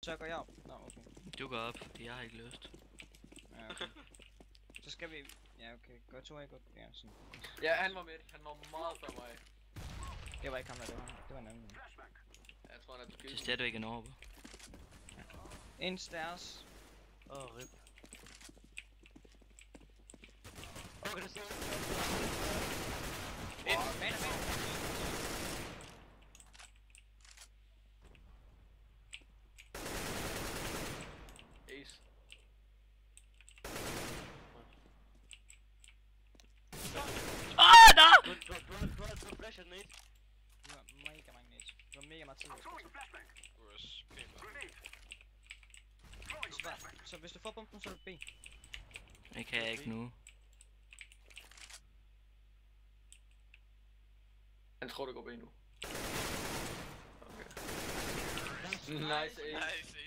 Så går jeg op. Nå, okay. Du går op, fordi jeg har ikke lyst. Ja, okay. Så skal vi... Ja, okay. Godt to ikke. Ja, sådan. Ja, han var midt. Han var meget før mig. Det var ikke ham der, det var en anden. Ja, jeg tror han er Det er skidt. stadigvæk en orbe. En stairs. Rip. Kan du se? Bane. Ace. No! Du har flashet ned. Du har mega mange nades. Du har mega meget tid. Så hvis du får bomben, så er det B. Det kan jeg ikke nu. Han tror det går B nu. Okay. Nice ace. Nice.